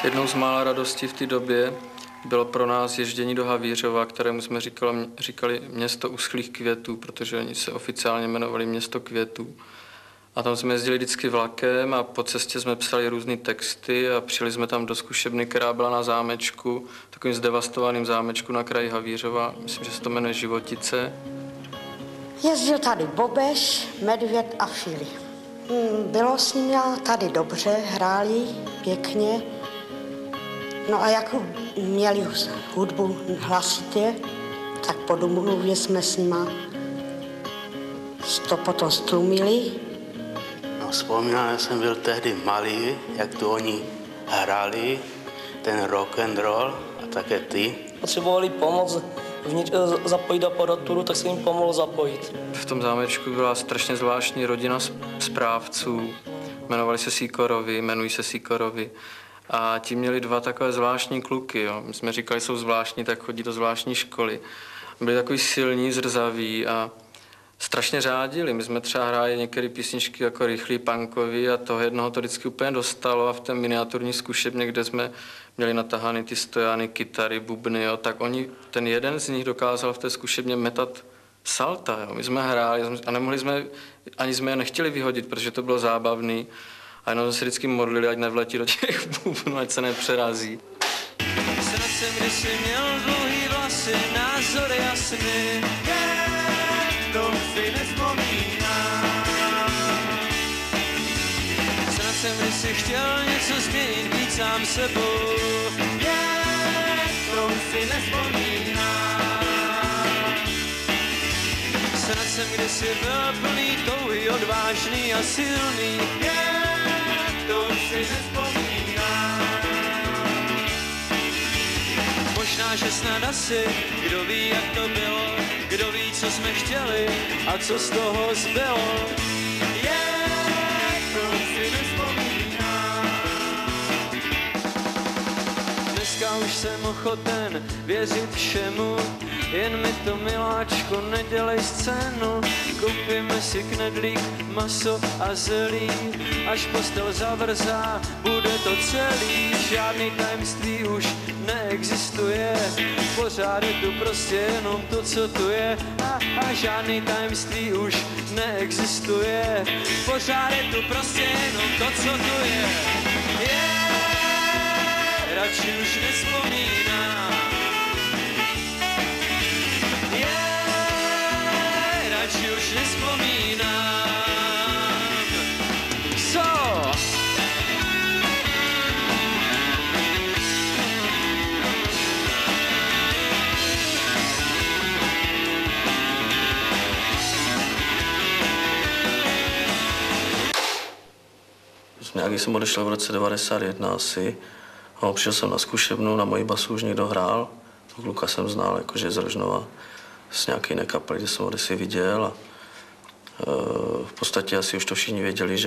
Jednou z mála radostí v té době bylo pro nás ježdění do Havířova, kterému jsme říkali město uschlých květů, protože oni se oficiálně jmenovali město květů. A tam jsme jezdili vždycky vlakem a po cestě jsme psali různé texty a přijeli jsme tam do zkušebny, která byla na zámečku, takovým zdevastovaným zámečku na kraji Havířova. Myslím, že se to jmenuje Životice. Jezdil tady Bobeš, Medvěd a Fili. Bylo s nimi tady dobře, hráli pěkně. No a jak měli hudbu hlasitě, tak po domluvě jsme s nima to potom stlumili. No, vzpomínám, že jsem byl tehdy malý, jak tu oni hráli, ten rock and roll a také ty. Potřebovali pomoc zapojit aparaturu, tak jsem jim pomohl zapojit. V tom zámečku byla strašně zvláštní rodina správců. Jmenovali se Sýkorovi, jmenují se Sýkorovi. A ti měli dva takové zvláštní kluky. Jo. My jsme říkali, jsou zvláštní, tak chodí do zvláštní školy. Byli takový silní, zrzaví a strašně řádili. My jsme třeba hráli některé písničky jako rychlý punkový a toho jednoho to vždycky úplně dostalo a v té miniaturní zkušebně, kde jsme měli natahány ty stojany, kytary, bubny, jo, tak ten jeden z nich dokázal v té zkušebně metat salta. Jo. My jsme hráli a nemohli jsme, ani jsme je nechtěli vyhodit, protože to bylo zábavný. A jenom jsme se vždycky modlili, ať nevletí do těch bubnů, ať se nepřerazí. Snad jsem kdysi měl dlouhý vlasy, názory a sny. To si nevzpomínám. Snad jsem kdysi chtěl něco změnit, být sám sebou. To si nevzpomínám. Snad jsem kdysi byl plný touhy, odvážný a silný. To si nevzpomínám. Možná, že snad asi, kdo ví, jak to bylo, kdo ví, co jsme chtěli a co z toho zbylo. To si nevzpomínám. Dneska už jsem ochoten věřit všemu, jen mi to, miláčko, nedělej scénu. Koupíme si knedlík, maso a zelí, až postel zavrzá, bude to celý. Žádný tajemství už neexistuje, pořád je tu prostě jenom to, co tu je. A žádný tajemství už neexistuje, pořád je tu prostě jenom to, co tu je. Radši už nevzpomínám. Radši už nevzpomínám. Co? Nějaký jsem odešel v roce 91 asi. A přišel jsem na zkušebnu, na moji basu už někdo hrál. Toho kluka jsem znal, jakože z Rožnova, z nějaké jiné kapely, kde jsem ho kdysi viděl. A v podstatě asi už to všichni věděli,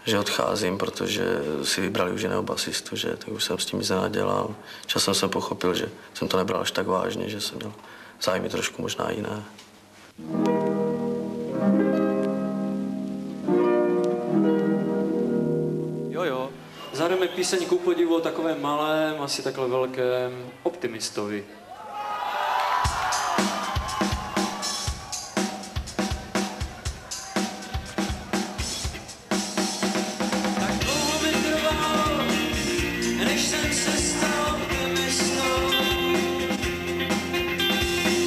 že odcházím, protože si vybrali už jiného basistu, že tak už jsem s tím nic nenadělal. Časem jsem pochopil, že jsem to nebral až tak vážně, že jsem měl zájmy trošku možná jiné. Jo. Zahrajeme píseň ku podivu o takovém malém, asi takhle velkém optimistovi. Tak dlouho mi trvalo, než jsem se stal optimistou.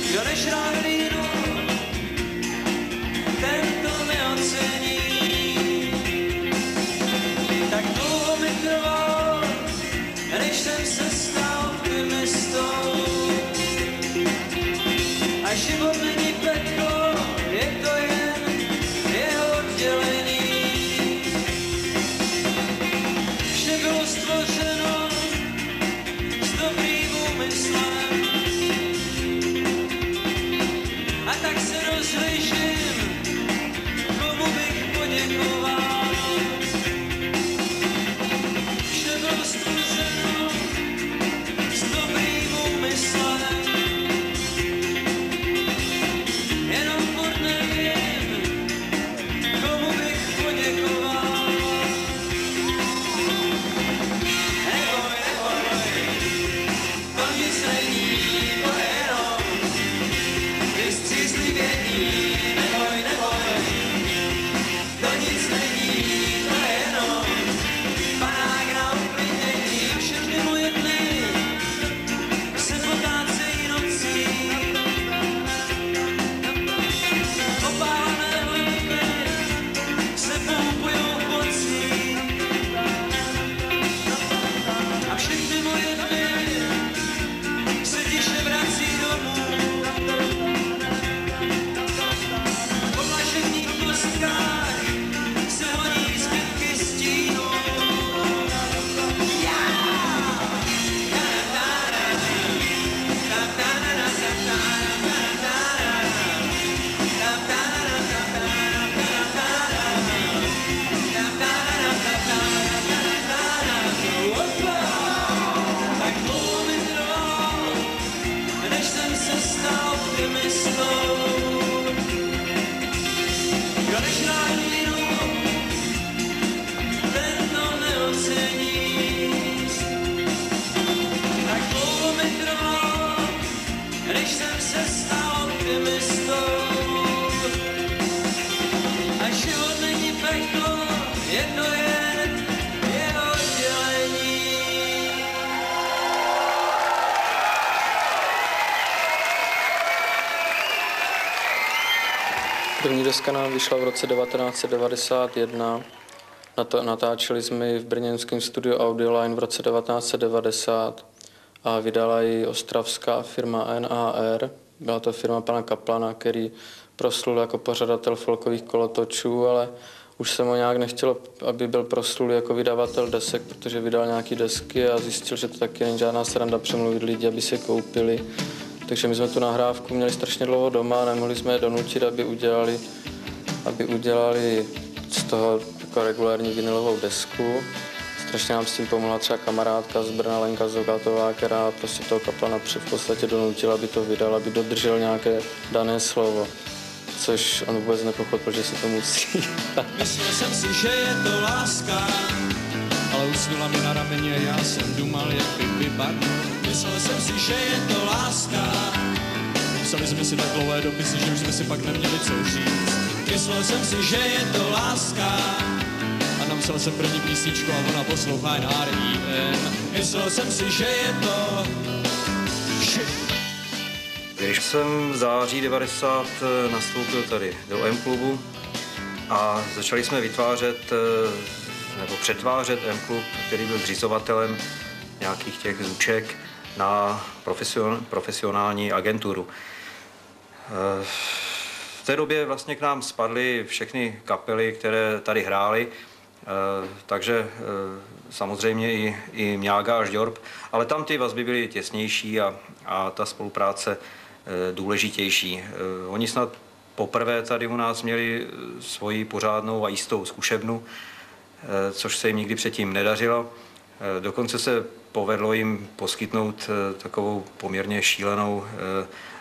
Kdo než rád línu, ten to neocení. Tak dlouho mi trvalo, než jsem se stal optimistou. První deska nám vyšla v roce 1991. Natáčeli jsme ji v brněnském studiu Audioline v roce 1990 a vydala ji ostravská firma NAR. Byla to firma pana Kaplana, který proslul jako pořadatel folkových kolotočů, ale už se mu nějak nechtělo, aby byl proslulý jako vydavatel desek, protože vydal nějaký desky a zjistil, že to taky není žádná sranda přemluvit lidi, aby si koupili. Takže my jsme tu nahrávku měli strašně dlouho doma a nemohli jsme je donutit, aby udělali z toho jako regulární vinylovou desku. Strašně nám s tím pomohla třeba kamarádka z Brna, Lenka Zogatová, která prostě toho Kaplana v podstatě donutila, aby to vydal, aby dodržel nějaké dané slovo. Což on vůbec nepochopil, že se to musí. Myslel jsem si, že je to láska, ale usnula mi na rameně, já jsem dumal, jak by vypadl. Myslel jsem si, že je to láska, psali jsme si tak dlouhé dopisy, že už jsme si pak neměli co říct. Myslel jsem si, že je to láska, a napsal jsem první písničku a ona poslouchá NRIM. Myslel jsem si, že je to shit. Když jsem v září 90 nastoupil tady do M-klubu a začali jsme vytvářet nebo přetvářet M-klub, který byl zřizovatelem nějakých těch zvuček, na profesionální agenturu. V té době vlastně k nám spadly všechny kapely, které tady hrály, takže samozřejmě i Mňága a Žďorb, ale tam ty vazby byly těsnější a ta spolupráce důležitější. Oni snad poprvé tady u nás měli svoji pořádnou a jistou zkušebnu, což se jim nikdy předtím nedařilo. Dokonce se povedlo jim poskytnout takovou poměrně šílenou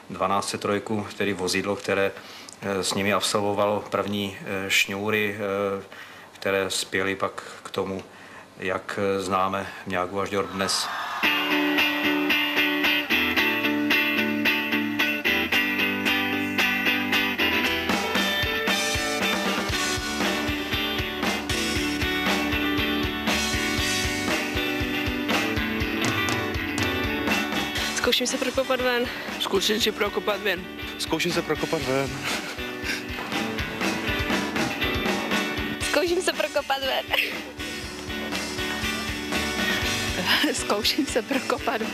1203, tedy vozidlo, které s nimi absolvovalo první šňůry, které spěly pak k tomu, jak známe Mňágu a Žďorb dnes. Zkouším se prokopat ven. Zkusím si prokopat ven. Zkouším se prokopat ven. Zkouším se prokopat ven. Zkouším se prokopat ven.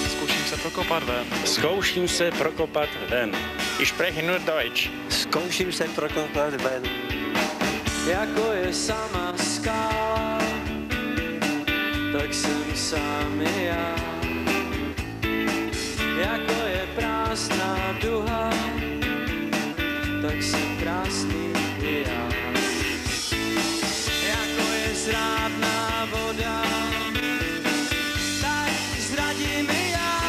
Zkouším se prokopat ven. Zkouším se prokopat ven. Ich spreche nur Deutsch. Zkouším se prokopat ven. Jako je sama skála, tak jsem sám i já. Jako je prázdná duha, tak jsem krásný i já. Jako je zrádná voda, tak zradím i já.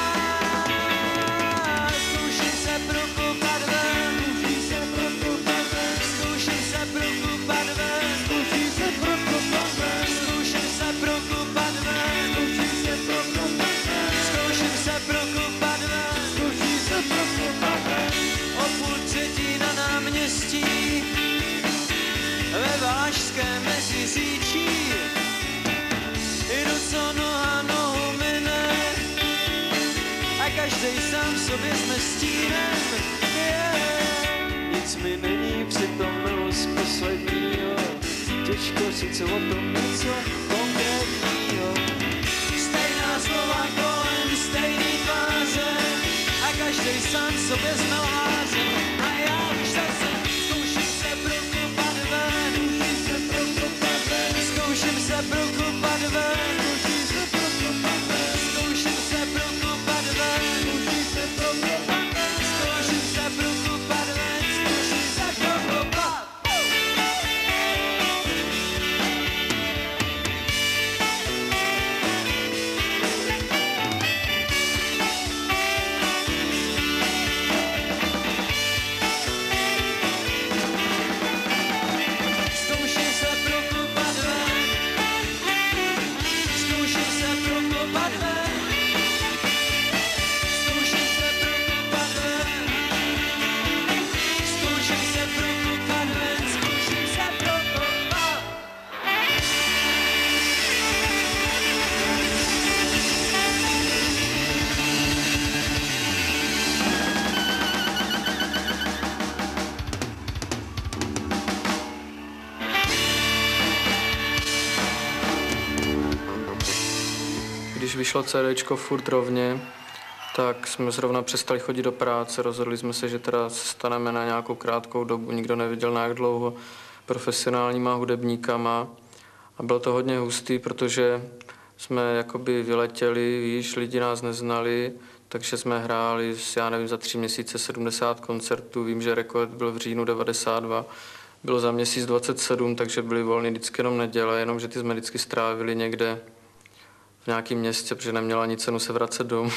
Zkouším se prokopat ven, zkouším se prokopat ven, zkouším se prokopat ven, zkouším se prokopat ven, zkouším se prokopat ven, zkouším se prokopat ven. O půl třetí na náměstí ve Valašském Meziříčí. Jdu, co noha nohu mine, a každej sám sobě jsme stínem. Nic mi není přitom milost posledního, těžko říct o tom něco konkrétního. Stejná slova kolem stejný tváře, a každej sám sobě jsme lhářem. A já už zase zkouším se prokopat ven, zkouším se prokopat ven, zkouším se prokopat ven, zkouším se prokopat ven, zkouším se prokopat ven, zkouším se prokopat. když vyšlo CDčko Furt rovně, tak jsme zrovna přestali chodit do práce, rozhodli jsme se, že teda se staneme na nějakou krátkou dobu, nikdo nevěděl na jak dlouho, profesionálníma hudebníkama. A bylo to hodně hustý, protože jsme jakoby vyletěli, víš, lidi nás neznali, takže jsme hráli, já nevím, za 3 měsíce 70 koncertů, vím, že rekord byl v říjnu 92, bylo za měsíc 27, takže byly volny vždycky jenom neděle, jenomže ty jsme vždycky strávili někde v nějakém městě, protože nemělo ani cenu se vracet domů.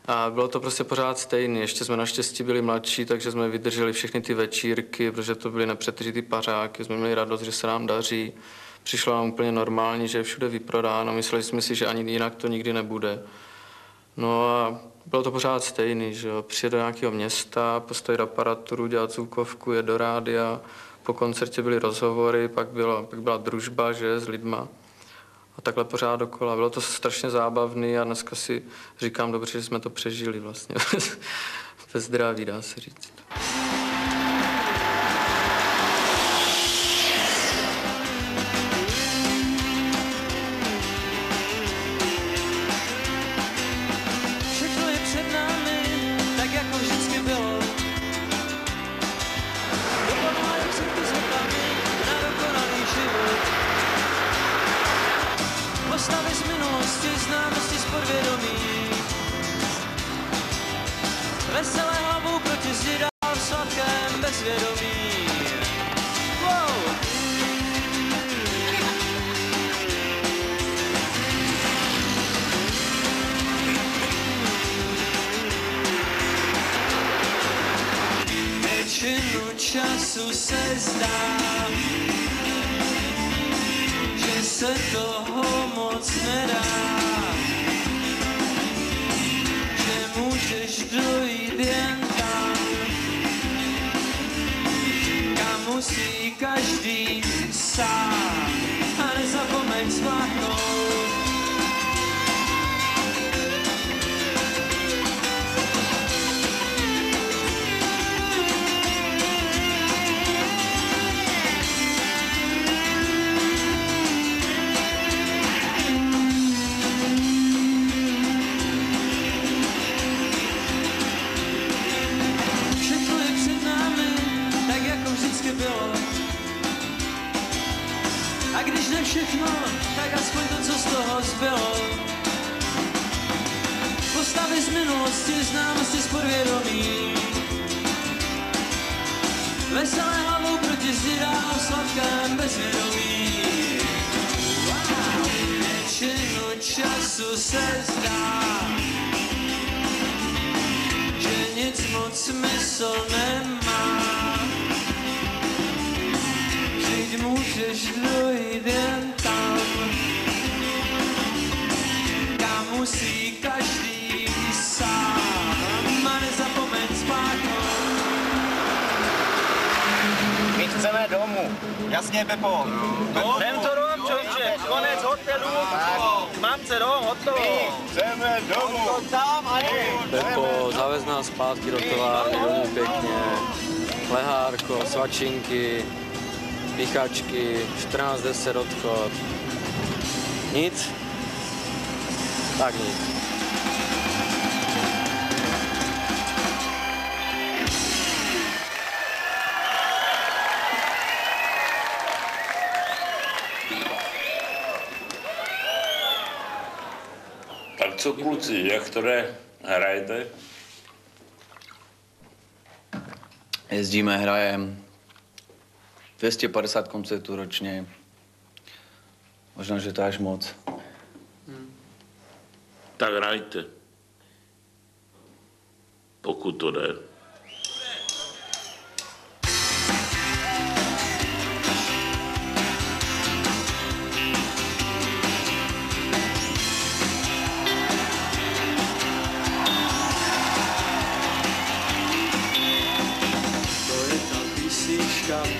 A bylo to prostě pořád stejný. Ještě jsme naštěstí byli mladší, takže jsme vydrželi všechny ty večírky, protože to byly nepřetržitý pařáky. Jsme měli radost, že se nám daří. Přišlo nám úplně normální, že je všude vyprodáno. Mysleli jsme si, že ani jinak to nikdy nebude. No a bylo to pořád stejný, že jo. Přijet do nějakého města, postavit aparaturu, dělat zvukovku, jet do rádia. Po koncertě byly rozhovory, pak byla družba, že, s lidma. A takhle pořád dokola. Bylo to strašně zábavný a dneska si říkám dobře, že jsme to přežili vlastně. Ve zdraví, dá se říct. Všechno je před námi, tak jako vždycky bylo. Dopadlo jak se ty zvyklami na dokonalý život. Postavy z minulosti, známosti z podvědomí. Veselé hlavou proti zdi dál v sladkém bezvědomí. Wow. Většinu času se zdá, že se toho moc nedá, že můžeš dojít jen tam, kam musí každý sám. A nezapomeň zvládnout. A když ne všechno, tak aspoň to, co z toho zbylo. Postavy z minulosti, známosti z podvědomí. Veselé hlavou proti zdi dál v sladkém bezvědomí. Wow. Většinu času se zdá, že nic moc smysl nemá. Vždyť můžeš dojít jen tam, kam musí každý sám. A nezapomeň spáknout. My chceme domů. Jasně, Pepo. Jdem to domů, člověče. Konec hotelu. Mám se domů, hotovo. My chceme domů. Pepo, zavez nás zpátky do továrny, domů pěkně. Lehárko, svačinky, píchačky, 14:10 odchod. Nic? Tak nic. Tak co kluci, jak to jde? Hrajete? Jezdíme, hrajeme 250 koncertů ročně. Možná, že to až moc. Tak hrajte. Pokud to jde.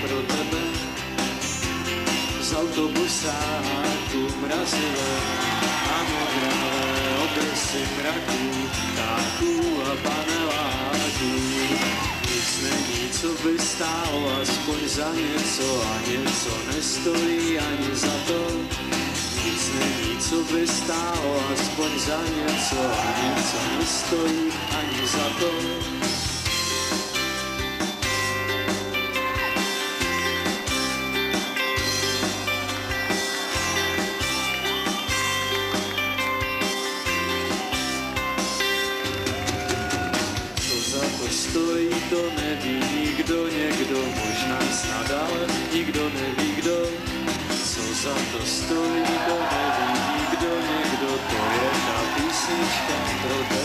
Pro tebe z autobusáku mrazivé a modravé obrysy mraků, ptáků a paneláků. Nic není, co by stálo aspoň za něco a něco nestojí ani za to. nic není, co by stálo aspoň za něco a něco nestojí ani za to. Stojí, to neví nikdo, někdo, možná snad, ale nikdo neví kdo. Co za to stojí, to neví nikdo, někdo, to je ta písnička pro